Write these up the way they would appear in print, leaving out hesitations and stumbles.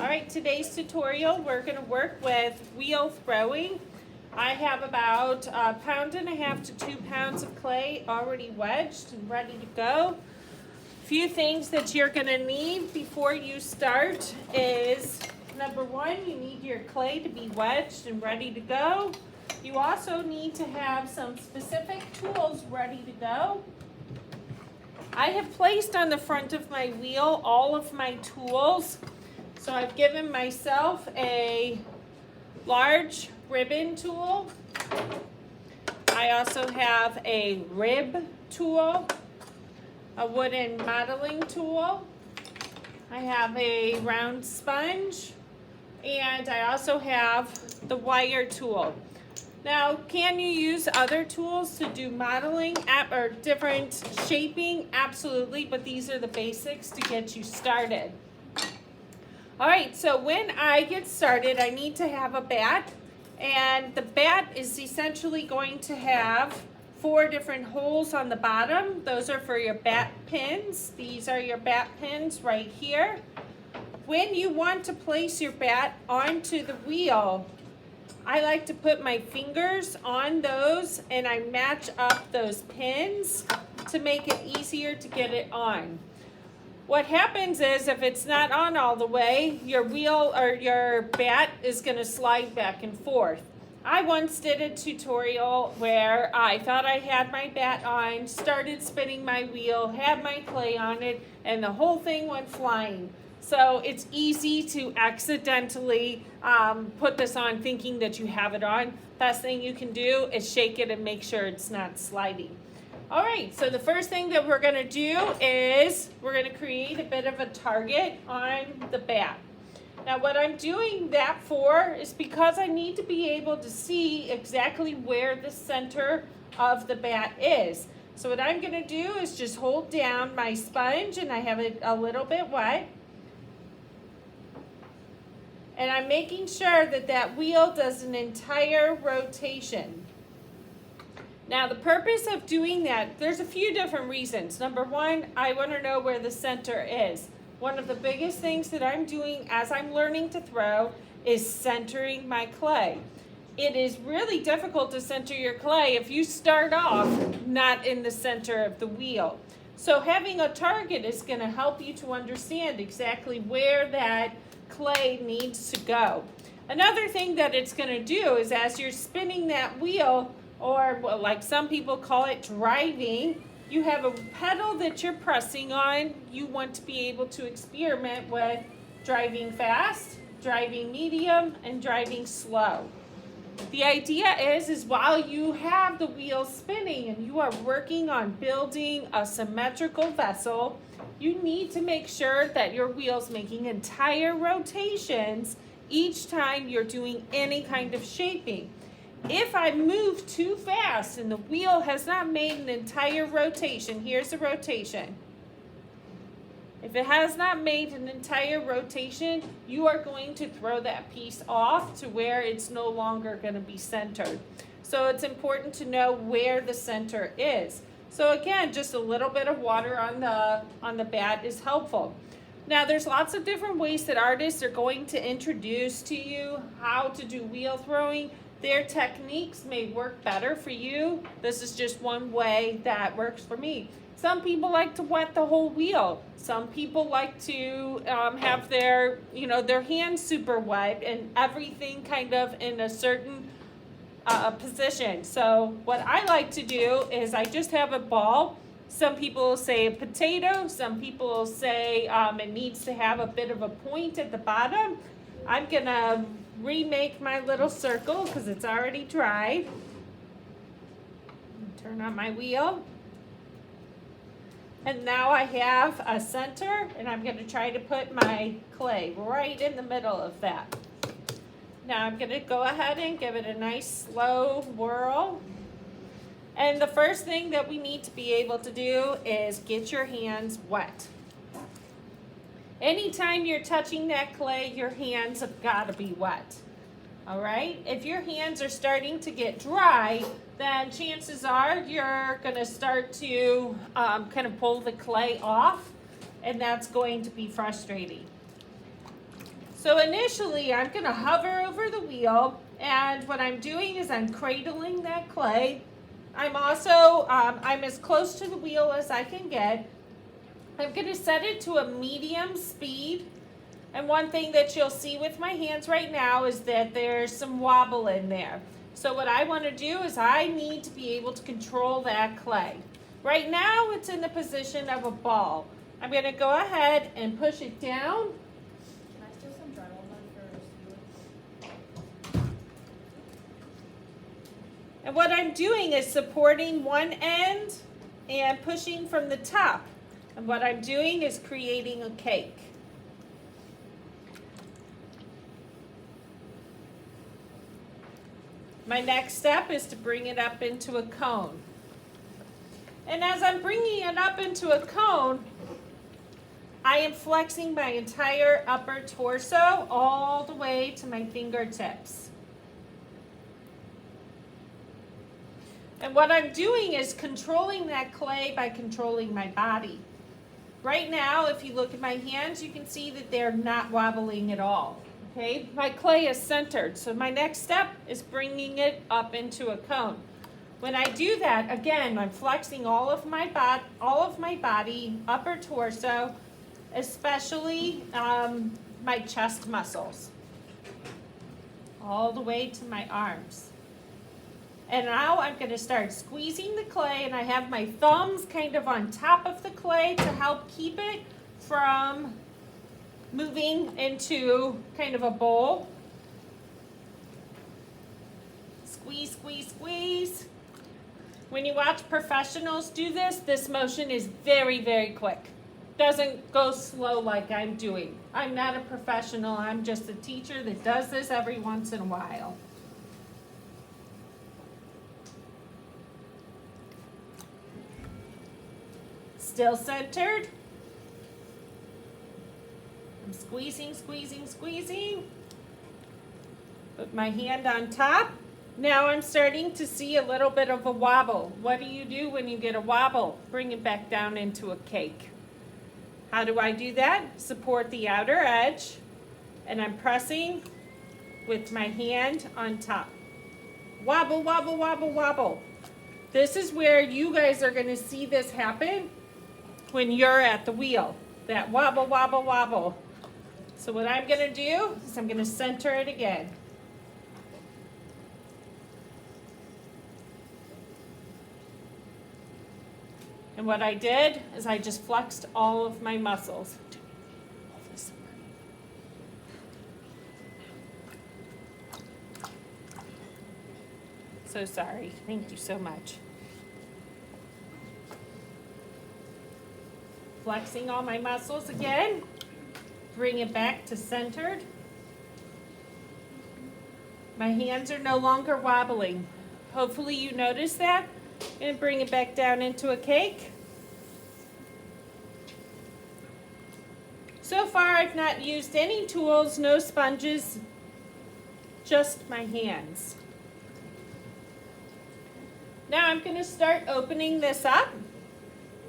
All right, today's tutorial, we're going to work with wheel throwing. I have about 1.5 pounds to 2 pounds of clay already wedged and ready to go. A few things that you're going to need before you start is, number one, you need your clay to be wedged and ready to go. You also need to have some specific tools ready to go. I have placed on the front of my wheel all of my tools. So I've given myself a large ribbon tool. I also have a rib tool, a wooden modeling tool. I have a round sponge, and I also have the wire tool. Now, can you use other tools to do modeling or different shaping? Absolutely, but these are the basics to get you started. All right, so when I get started, I need to have a bat, and the bat is essentially going to have 4 different holes on the bottom. Those are for your bat pins. These are your bat pins right here. When you want to place your bat onto the wheel, I like to put my fingers on those and I match up those pins to make it easier to get it on. What happens is if it's not on all the way, your wheel or your bat is going to slide back and forth. I once did a tutorial where I thought I had my bat on, started spinning my wheel, had my clay on it, and the whole thing went flying. So it's easy to accidentally put this on thinking that you have it on. Best thing you can do is shake it and make sure it's not sliding. All right, so the first thing that we're going to do is we're going to create a bit of a target on the bat. Now what I'm doing that for is because I need to be able to see exactly where the center of the bat is. So what I'm going to do is just hold down my sponge, and I have it a little bit wet. And I'm making sure that that wheel does an entire rotation. Now the purpose of doing that, there's a few different reasons. Number one, I want to know where the center is. One of the biggest things that I'm doing as I'm learning to throw is centering my clay. It is really difficult to center your clay if you start off not in the center of the wheel. So having a target is going to help you to understand exactly where that clay needs to go. Another thing that it's going to do is as you're spinning that wheel, or like some people call it driving, you have a pedal that you're pressing on. You want to be able to experiment with driving fast, driving medium, and driving slow. The idea is while you have the wheel spinning and you are working on building a symmetrical vessel, you need to make sure that your wheel's making entire rotations each time you're doing any kind of shaping. If I move too fast and the wheel has not made an entire rotation, here's the rotation. If it has not made an entire rotation, you are going to throw that piece off to where it's no longer going to be centered. So it's important to know where the center is. So again, just a little bit of water on the bat is helpful. Now there's lots of different ways that artists are going to introduce to you how to do wheel throwing. Their techniques may work better for you. This is just one way that works for me. Some people like to wet the whole wheel. Some people like to have their hands super wet and everything kind of in a certain position. So what I like to do is I just have a ball. Some people will say a potato. Some people will say it needs to have a bit of a point at the bottom. I'm gonna remake my little circle because it's already dried. Turn on my wheel. And now I have a center, and I'm going to try to put my clay right in the middle of that. Now I'm going to go ahead and give it a nice slow whirl. And the first thing that we need to be able to do is get your hands wet. Anytime you're touching that clay, your hands have got to be wet. All right? If your hands are starting to get dry, then chances are you're going to start to kind of pull the clay off, and that's going to be frustrating. So initially, I'm going to hover over the wheel, and what I'm doing is I'm cradling that clay. I'm also, I'm as close to the wheel as I can get. I'm going to set it to a medium speed. And one thing that you'll see with my hands right now is that there's some wobble in there. So what I want to do is I need to be able to control that clay. Right now it's in the position of a ball. I'm going to go ahead and push it down. Can I steal some drywall first? And what I'm doing is supporting one end and pushing from the top. And what I'm doing is creating a cake. My next step is to bring it up into a cone. And as I'm bringing it up into a cone, I am flexing my entire upper torso all the way to my fingertips. And what I'm doing is controlling that clay by controlling my body. Right now, if you look at my hands, you can see that they're not wobbling at all. Okay, my clay is centered, so my next step is bringing it up into a cone. When I do that, again, I'm flexing all of my body, upper torso, especially my chest muscles, all the way to my arms. And now I'm going to start squeezing the clay, and I have my thumbs kind of on top of the clay to help keep it from moving into kind of a bowl. Squeeze, squeeze, squeeze. When you watch professionals do this, this motion is very, very quick. Doesn't go slow like I'm doing. I'm not a professional. I'm just a teacher that does this every once in a while. Still centered. I'm squeezing, squeezing, squeezing. Put my hand on top. Now I'm starting to see a little bit of a wobble. What do you do when you get a wobble? Bring it back down into a cake. How do I do that? Support the outer edge, and I'm pressing with my hand on top. Wobble, wobble, wobble, wobble. This is where you guys are going to see this happen when you're at the wheel. That wobble, wobble, wobble. So what I'm going to do is I'm going to center it again. And what I did is I just flexed all of my muscles. So sorry. Thank you so much. Flexing all my muscles again. Bring it back to centered. My hands are no longer wobbling. Hopefully you notice that. And bring it back down into a cake. So far I've not used any tools, no sponges, just my hands. Now I'm going to start opening this up.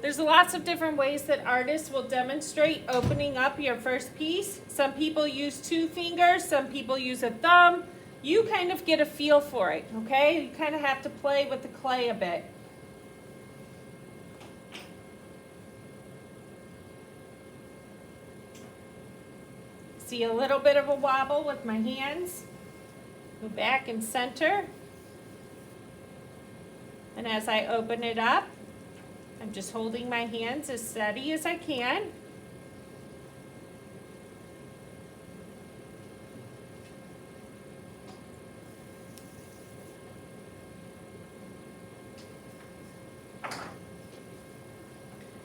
There's lots of different ways that artists will demonstrate opening up your first piece. Some people use 2 fingers, some people use a thumb. You kind of get a feel for it, okay? You kind of have to play with the clay a bit. See a little bit of a wobble with my hands. Go back and center. And as I open it up, I'm just holding my hands as steady as I can.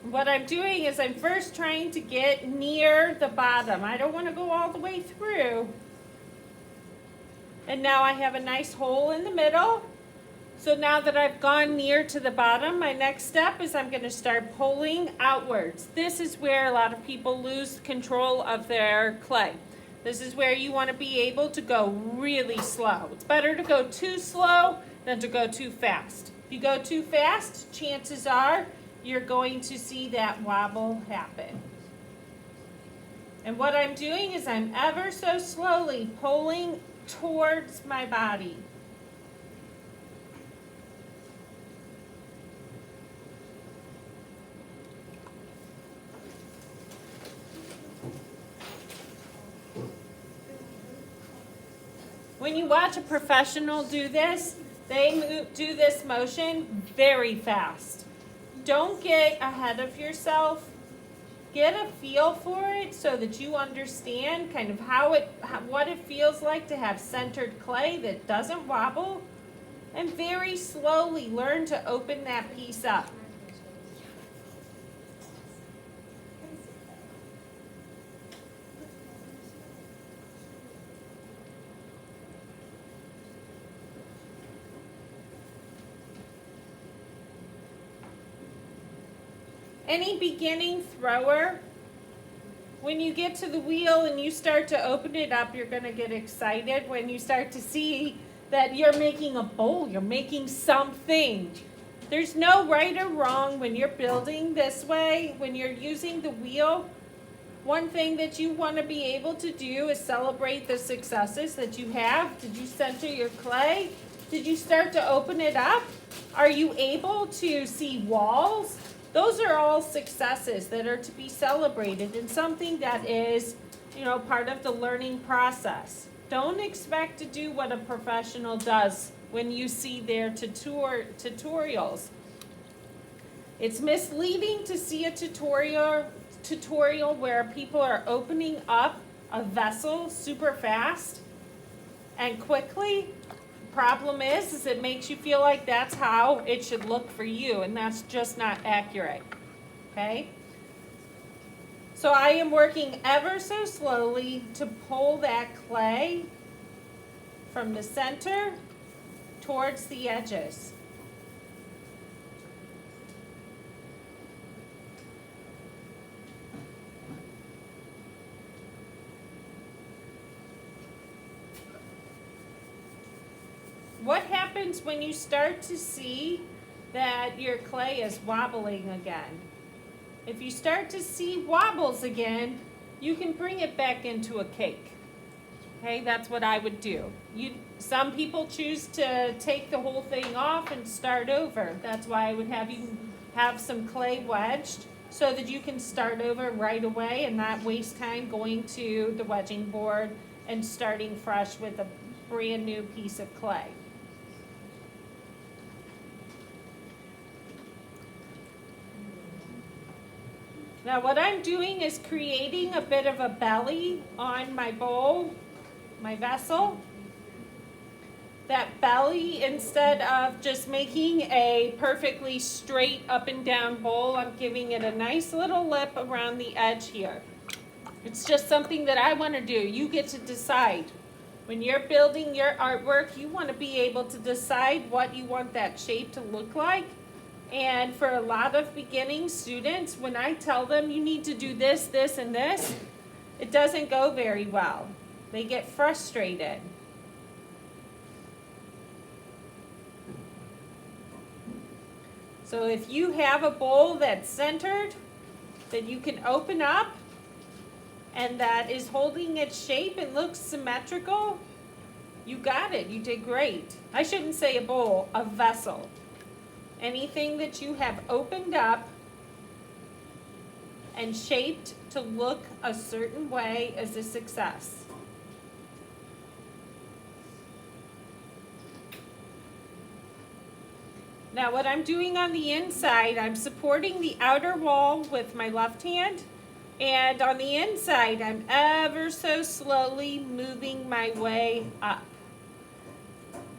What I'm doing is I'm first trying to get near the bottom. I don't want to go all the way through. And now I have a nice hole in the middle. So now that I've gone near to the bottom, my next step is I'm going to start pulling outwards. This is where a lot of people lose control of their clay. This is where you want to be able to go really slow. It's better to go too slow than to go too fast. If you go too fast, chances are you're going to see that wobble happen. And what I'm doing is I'm ever so slowly pulling towards my body. When you watch a professional do this, they do this motion very fast. Don't get ahead of yourself. Get a feel for it so that you understand kind of what it feels like to have centered clay that doesn't wobble, and very slowly learn to open that piece up. Any beginning thrower, when you get to the wheel and you start to open it up, you're going to get excited when you start to see that you're making a bowl, you're making something. There's no right or wrong when you're building this way, when you're using the wheel. One thing that you want to be able to do is celebrate the successes that you have. Did you center your clay? Did you start to open it up? Are you able to see walls? Those are all successes that are to be celebrated and something that is, part of the learning process. Don't expect to do what a professional does when you see their tutorials. It's misleading to see a tutorial where people are opening up a vessel super fast and quickly. Problem is it makes you feel like that's how it should look for you, and that's just not accurate. Okay? So I am working ever so slowly to pull that clay from the center towards the edges. What happens when you start to see that your clay is wobbling again? If you start to see wobbles again, you can bring it back into a cake. Okay, that's what I would do. Some people choose to take the whole thing off and start over. That's why I would have you have some clay wedged so that you can start over right away and not waste time going to the wedging board and starting fresh with a brand new piece of clay. Now what I'm doing is creating a bit of a belly on my bowl, my vessel. That belly, instead of just making a perfectly straight up and down bowl, I'm giving it a nice little lip around the edge here. It's just something that I want to do. You get to decide. When you're building your artwork, you want to be able to decide what you want that shape to look like. And for a lot of beginning students, when I tell them you need to do this, this, and this, it doesn't go very well. They get frustrated. So if you have a bowl that's centered, that you can open up, and that is holding its shape and looks symmetrical, you got it. You did great. I shouldn't say a bowl, a vessel. Anything that you have opened up and shaped to look a certain way is a success. Now what I'm doing on the inside, I'm supporting the outer wall with my left hand, and on the inside, I'm ever so slowly moving my way up.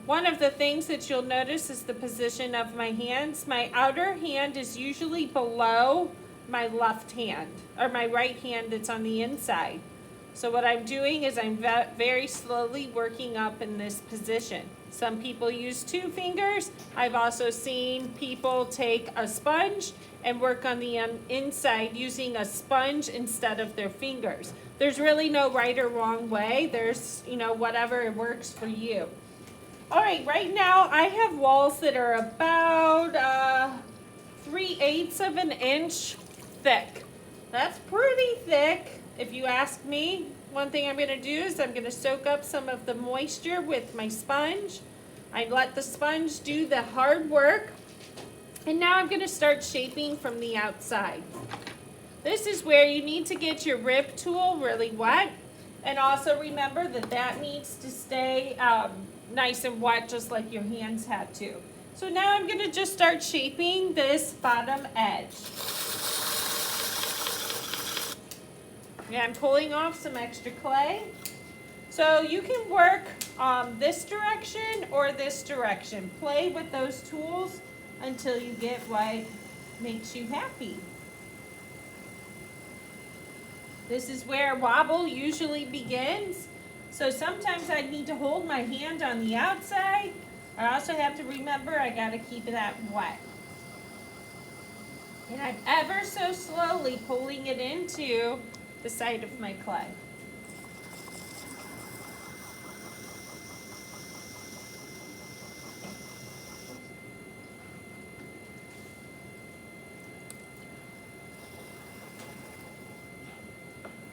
One of the things that you'll notice is the position of my hands. My outer hand is usually below my left hand, or my right hand that's on the inside. So what I'm doing is I'm very slowly working up in this position. Some people use 2 fingers. I've also seen people take a sponge and work on the inside using a sponge instead of their fingers. There's really no right or wrong way. There's, whatever works for you. All right, right now I have walls that are about 3/8 of an inch thick. That's pretty thick. if you ask me, one thing I'm gonna do is I'm gonna soak up some of the moisture with my sponge. I let the sponge do the hard work. And now I'm gonna start shaping from the outside. This is where you need to get your rib tool really wet. And also remember that that needs to stay nice and wet, just like your hands have to. So now I'm gonna just start shaping this bottom edge. And I'm pulling off some extra clay. So you can work this direction or this direction. Play with those tools until you get what makes you happy. This is where wobble usually begins. So sometimes I need to hold my hand on the outside. I also have to remember I gotta keep that wet. And I'm ever so slowly pulling it into the side of my clay.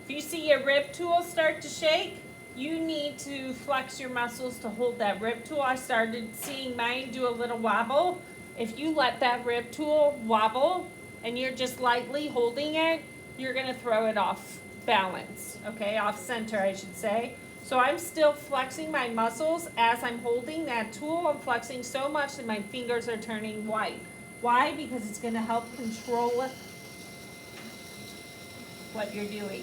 If you see your rib tool start to shake, you need to flex your muscles to hold that rib tool. I started seeing mine do a little wobble. If you let that rib tool wobble and you're just lightly holding it, you're gonna throw it off balance, okay, off center I should say. So I'm still flexing my muscles as I'm holding that tool. I'm flexing so much that my fingers are turning white. Why? Because it's gonna help control what you're doing.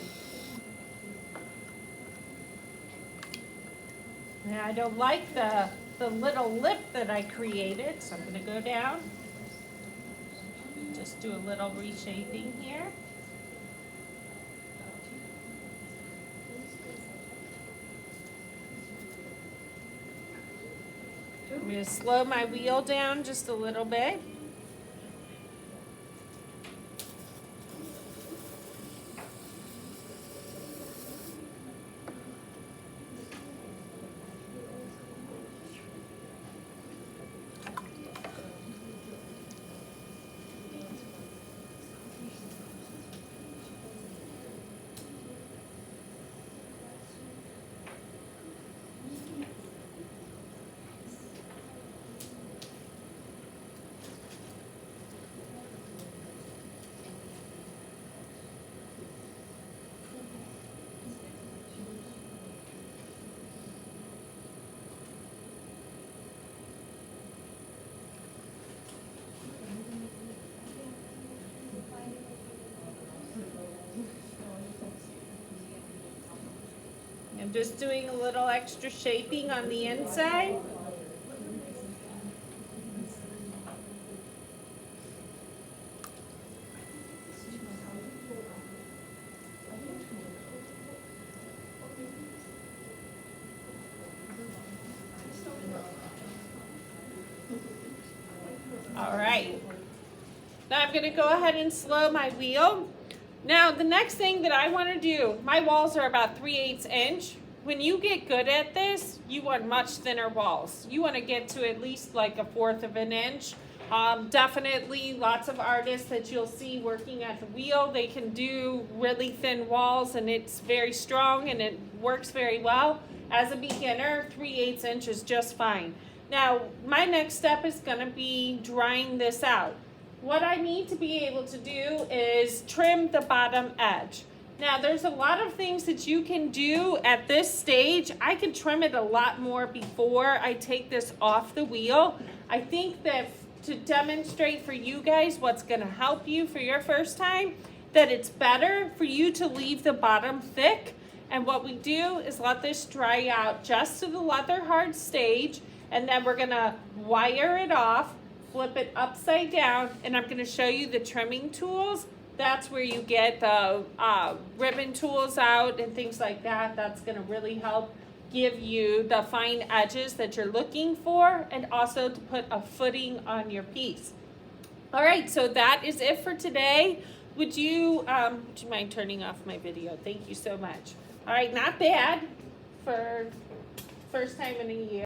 Now I don't like the little lip that I created, so I'm gonna go down. Just do a little reshaping here. I'm gonna slow my wheel down just a little bit. I'm just doing a little extra shaping on the inside. All right. Now I'm gonna go ahead and slow my wheel. Now the next thing that I wanna do, my walls are about 3/8 inch. When you get good at this, you want much thinner walls. You wanna get to at least like 1/4 of an inch. Definitely lots of artists that you'll see working at the wheel, they can do really thin walls and it's very strong and it works very well. As a beginner, 3/8 inch is just fine. Now, my next step is gonna be drying this out. What I need to be able to do is trim the bottom edge. Now, there's a lot of things that you can do at this stage. I could trim it a lot more before I take this off the wheel. I think that to demonstrate for you guys what's gonna help you for your first time, that it's better for you to leave the bottom thick. And what we do is let this dry out just to the leather hard stage, and then we're gonna wire it off, flip it upside down, and I'm gonna show you the trimming tools. That's where you get the ribbon tools out and things like that. That's gonna really help give you the fine edges that you're looking for and also to put a footing on your piece. All right, so that is it for today. Would you mind turning off my video? Thank you so much. All right, not bad for first time in a year.